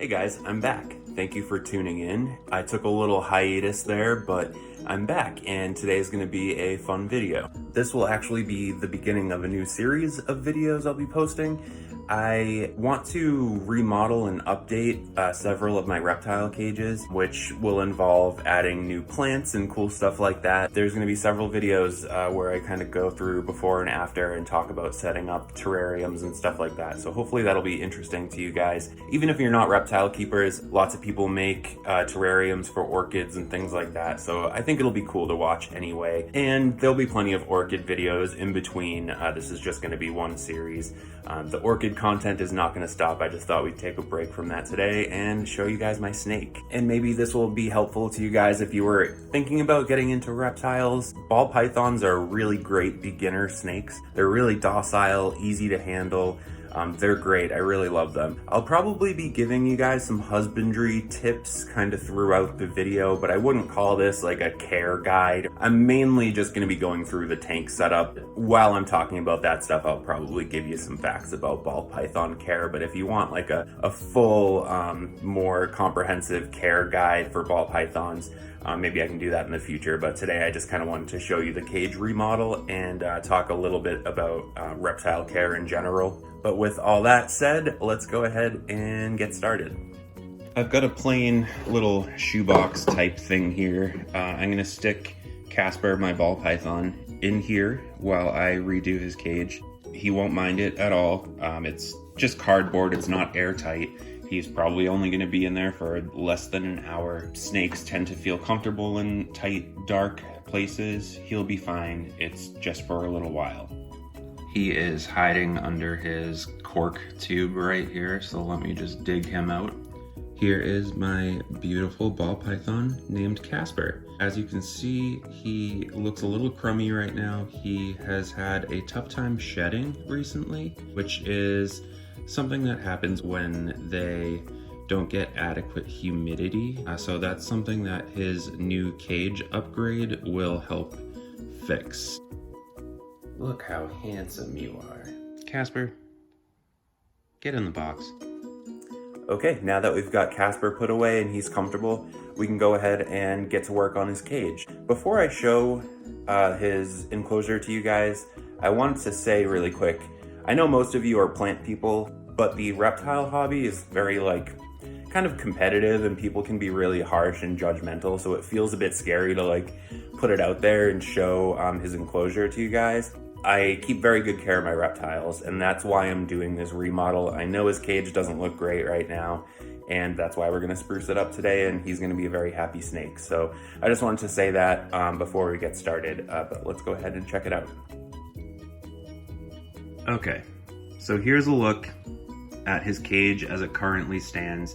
Hey guys, I'm back. Thank you for tuning in. I took a little hiatus there, but I'm back and today is going to be a fun video. This will actually be the beginning of a new series of videos I'll be posting. I want to remodel and update several of my reptile cages, which will involve adding new plants and cool stuff like that. There's going to be several videos where I kind of go through before and after and talk about setting up terrariums and stuff like that. So hopefully that'll be interesting to you guys. Even if you're not reptile keepers, lots of people make terrariums for orchids and things like that. So I think it'll be cool to watch anyway. And there'll be plenty of orchid videos in between. This is just going to be one series. The orchid content is not going to stop. I just thought we'd take a break from that today and show you guys my snake. And maybe this will be helpful to you guys if you were thinking about getting into reptiles. Ball pythons are really great beginner snakes. They're really docile, easy to handle. They're great. I really love them. I'll probably be giving you guys some husbandry tips kind of throughout the video, but I wouldn't call this like a care guide. I'm mainly just going to be going through the tank setup. While I'm talking about that stuff, I'll probably give you some facts about ball python care, but if you want like a full, more comprehensive care guide for ball pythons, maybe I can do that in the future, but today I just kind of wanted to show you the cage remodel and talk a little bit about reptile care in general. But with all that said, let's go ahead and get started. I've got a plain little shoebox type thing here. I'm gonna stick Casper, my ball python, in here while I redo his cage. He won't mind it at all. It's just cardboard, it's not airtight. He's probably only going to be in there for less than an hour. Snakes tend to feel comfortable in tight, dark places. He'll be fine. It's just for a little while. He is hiding under his cork tube right here, so let me just dig him out. Here is my beautiful ball python named Casper. As you can see, he looks a little crummy right now. He has had a tough time shedding recently, which is something that happens when they don't get adequate humidity. So that's something that his new cage upgrade will help fix. Look how handsome you are. Casper, get in the box. Okay, now that we've got Casper put away and he's comfortable, we can go ahead and get to work on his cage. Before I show his enclosure to you guys, I wanted to say really quick, I know most of you are plant people, but the reptile hobby is very kind of competitive and people can be really harsh and judgmental, so it feels a bit scary to put it out there and show his enclosure to you guys. I keep very good care of my reptiles, and that's why I'm doing this remodel. I know his cage doesn't look great right now, and that's why we're gonna spruce it up today, and he's gonna be a very happy snake. So I just wanted to say that before we get started, but let's go ahead and check it out. Okay, so here's a look at his cage as it currently stands.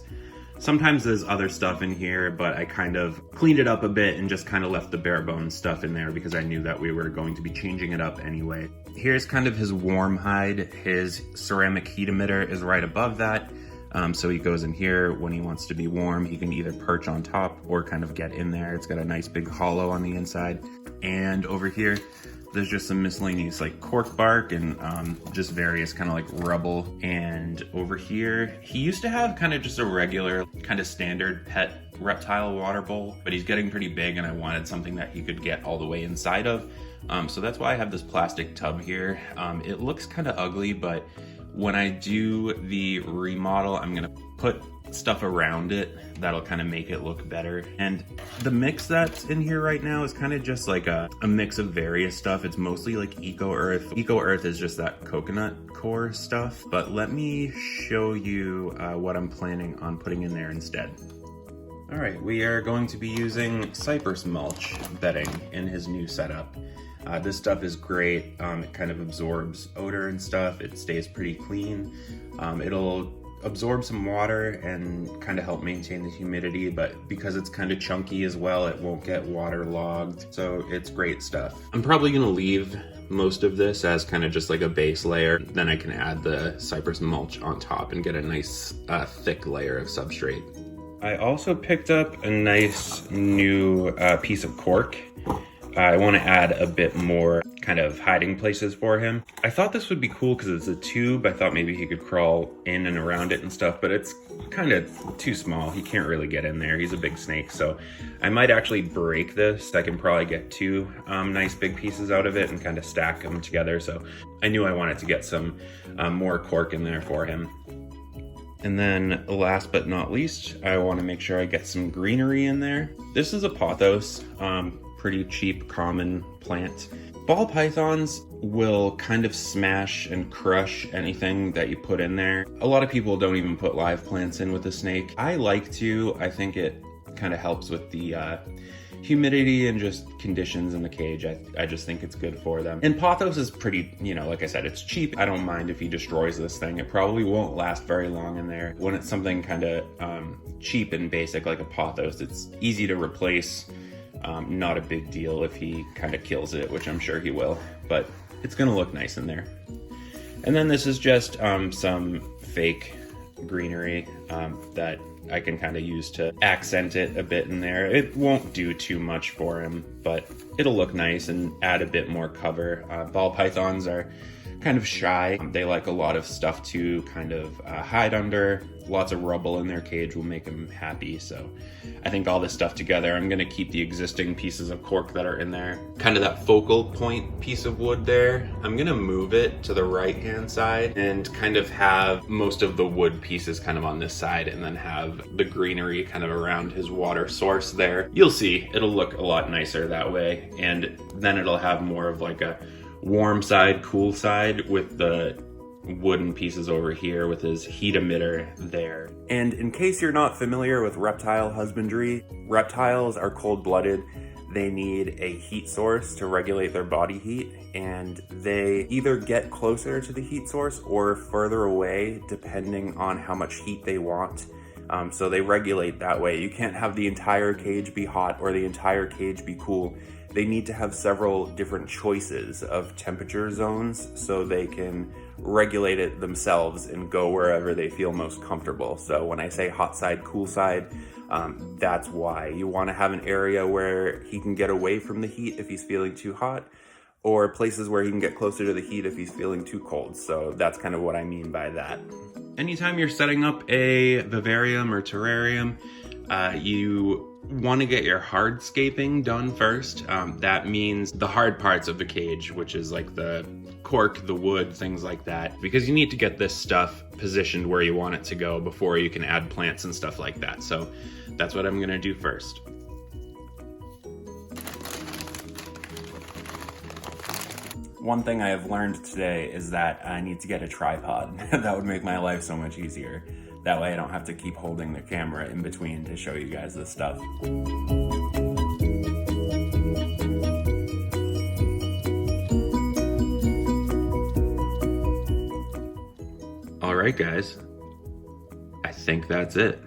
Sometimes there's other stuff in here, but I kind of cleaned it up a bit and just kind of left the bare bones stuff in there because I knew that we were going to be changing it up anyway. Here's kind of his warm hide. His ceramic heat emitter is right above that. So he goes in here when he wants to be warm. He can either perch on top or kind of get in there. It's got a nice big hollow on the inside. And over here, there's just some miscellaneous cork bark and just various kind of rubble. And over here, he used to have kind of just a regular kind of standard pet reptile water bowl, but he's getting pretty big and I wanted something that he could get all the way inside of. So that's why I have this plastic tub here. It looks kind of ugly, but when I do the remodel, I'm gonna put stuff around it that'll kind of make it look better. And the mix that's in here right now is kind of just a mix of various stuff. It's mostly Eco Earth. Eco Earth is just that coconut core stuff, but let me show you what I'm planning on putting in there instead. All right, we are going to be using cypress mulch bedding in his new setup. This stuff is great. It kind of absorbs odor and stuff. It stays pretty clean. It'll absorb some water and kind of help maintain the humidity, but because it's kind of chunky as well, it won't get waterlogged. So it's great stuff. I'm probably gonna leave most of this as kind of just a base layer. Then I can add the cypress mulch on top and get a nice thick layer of substrate. I also picked up a nice new piece of cork. I want to add a bit more kind of hiding places for him. I thought this would be cool because it's a tube. I thought maybe he could crawl in and around it and stuff, but it's kind of too small. He can't really get in there. He's a big snake, so I might actually break this. I can probably get two nice big pieces out of it and kind of stack them together. So I knew I wanted to get some more cork in there for him. And then last but not least, I want to make sure I get some greenery in there. This is a pothos, pretty cheap, common plant. Ball pythons will kind of smash and crush anything that you put in there. A lot of people don't even put live plants in with a snake. I like to. I think it kind of helps with the humidity and just conditions in the cage. I just think it's good for them. And pothos is pretty, like I said, it's cheap. I don't mind if he destroys this thing. It probably won't last very long in there. When it's something kind of cheap and basic like a pothos, it's easy to replace. Not a big deal if he kind of kills it, which I'm sure he will, but it's gonna look nice in there. And then this is just some fake greenery that I can kind of use to accent it a bit in there. It won't do too much for him, but it'll look nice and add a bit more cover. Ball pythons are kind of shy. They like a lot of stuff to kind of hide under. Lots of rubble in their cage will make them happy. So I think all this stuff together, I'm gonna keep the existing pieces of cork that are in there. Kind of that focal point piece of wood there. I'm gonna move it to the right-hand side and kind of have most of the wood pieces kind of on this side and then have the greenery kind of around his water source there. You'll see, it'll look a lot nicer that way. And then it'll have more of like a warm side, cool side with the wooden pieces over here with his heat emitter there. And in case you're not familiar with reptile husbandry, reptiles are cold-blooded. They need a heat source to regulate their body heat, and they either get closer to the heat source or further away depending on how much heat they want. So they regulate that way. You can't have the entire cage be hot or the entire cage be cool. They need to have several different choices of temperature zones so they can regulate it themselves and go wherever they feel most comfortable. So when I say hot side, cool side, that's why. You want to have an area where he can get away from the heat if he's feeling too hot, or places where he can get closer to the heat if he's feeling too cold. So that's kind of what I mean by that. Anytime you're setting up a vivarium or terrarium, you want to get your hardscaping done first. That means the hard parts of the cage, which is like the cork, the wood, things like that, because you need to get this stuff positioned where you want it to go before you can add plants and stuff like that. So that's what I'm gonna do first. One thing I have learned today is that I need to get a tripod. That would make my life so much easier. That way I don't have to keep holding the camera in between to show you guys this stuff. All right, guys, I think that's it.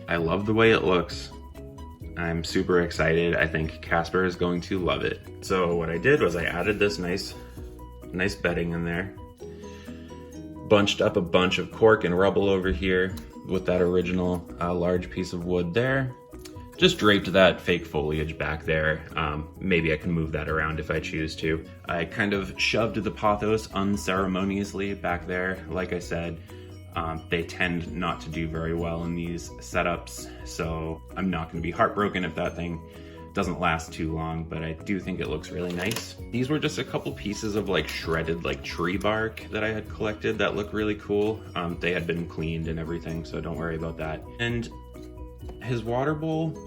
I love the way it looks. I'm super excited. I think Casper is going to love it. So what I did was I added this nice bedding in there. Bunched up a bunch of cork and rubble over here with that original large piece of wood there. Just draped that fake foliage back there. Maybe I can move that around if I choose to. I kind of shoved the pothos unceremoniously back there. Like I said, they tend not to do very well in these setups, so I'm not going to be heartbroken if that thing doesn't last too long, but I do think it looks really nice. These were just a couple pieces of like shredded like tree bark that I had collected that look really cool. They had been cleaned and everything, so don't worry about that. And his water bowl,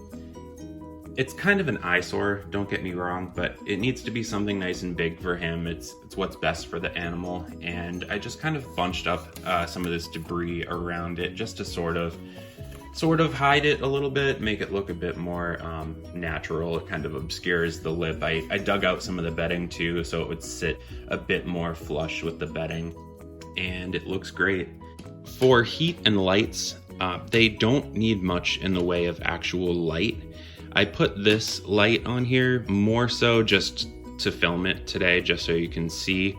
it's kind of an eyesore, don't get me wrong, but it needs to be something nice and big for him. It's what's best for the animal, and I just kind of bunched up some of this debris around it just to sort of hide it a little bit, make it look a bit more natural. It kind of obscures the lip. I dug out some of the bedding too, so it would sit a bit more flush with the bedding, and it looks great. For heat and lights, they don't need much in the way of actual light. I put this light on here more so just to film it today, just so you can see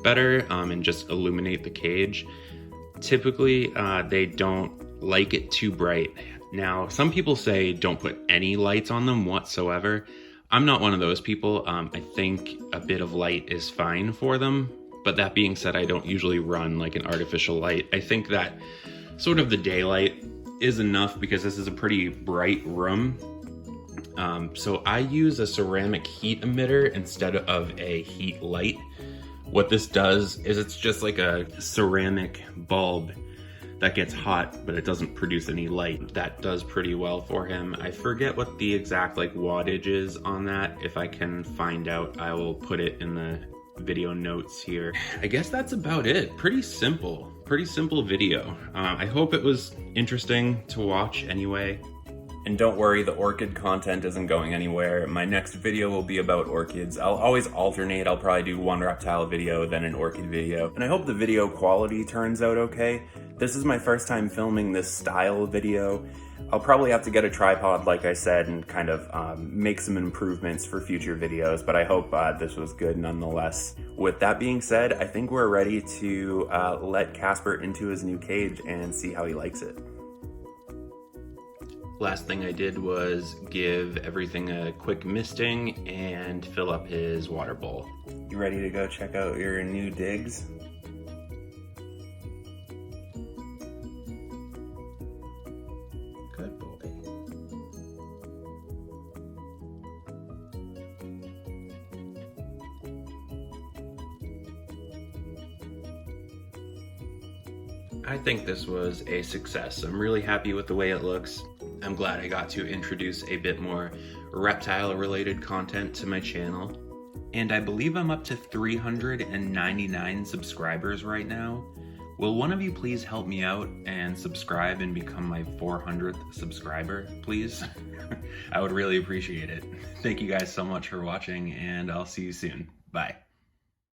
better and just illuminate the cage. Typically, they don't like it too bright. Now, some people say don't put any lights on them whatsoever. I'm not one of those people. I think a bit of light is fine for them. But that being said, I don't usually run like an artificial light. I think that sort of the daylight is enough because this is a pretty bright room. So I use a ceramic heat emitter instead of a heat light. What this does is it's just like a ceramic bulb that gets hot, but it doesn't produce any light. That does pretty well for him. I forget what the exact like wattage is on that. If I can find out, I will put it in the video notes here. I guess that's about it. Pretty simple video. I hope it was interesting to watch anyway. And don't worry, the orchid content isn't going anywhere. My next video will be about orchids. I'll always alternate. I'll probably do one reptile video, then an orchid video. And I hope the video quality turns out okay. This is my first time filming this style of video. I'll probably have to get a tripod, like I said, and kind of make some improvements for future videos, but I hope this was good nonetheless. With that being said, I think we're ready to let Casper into his new cage and see how he likes it. Last thing I did was give everything a quick misting and fill up his water bowl. You ready to go check out your new digs? Good boy. I think this was a success. I'm really happy with the way it looks. I'm glad I got to introduce a bit more reptile-related content to my channel. And I believe I'm up to 399 subscribers right now. Will one of you please help me out and subscribe and become my 400th subscriber, please? I would really appreciate it. Thank you guys so much for watching, and I'll see you soon. Bye.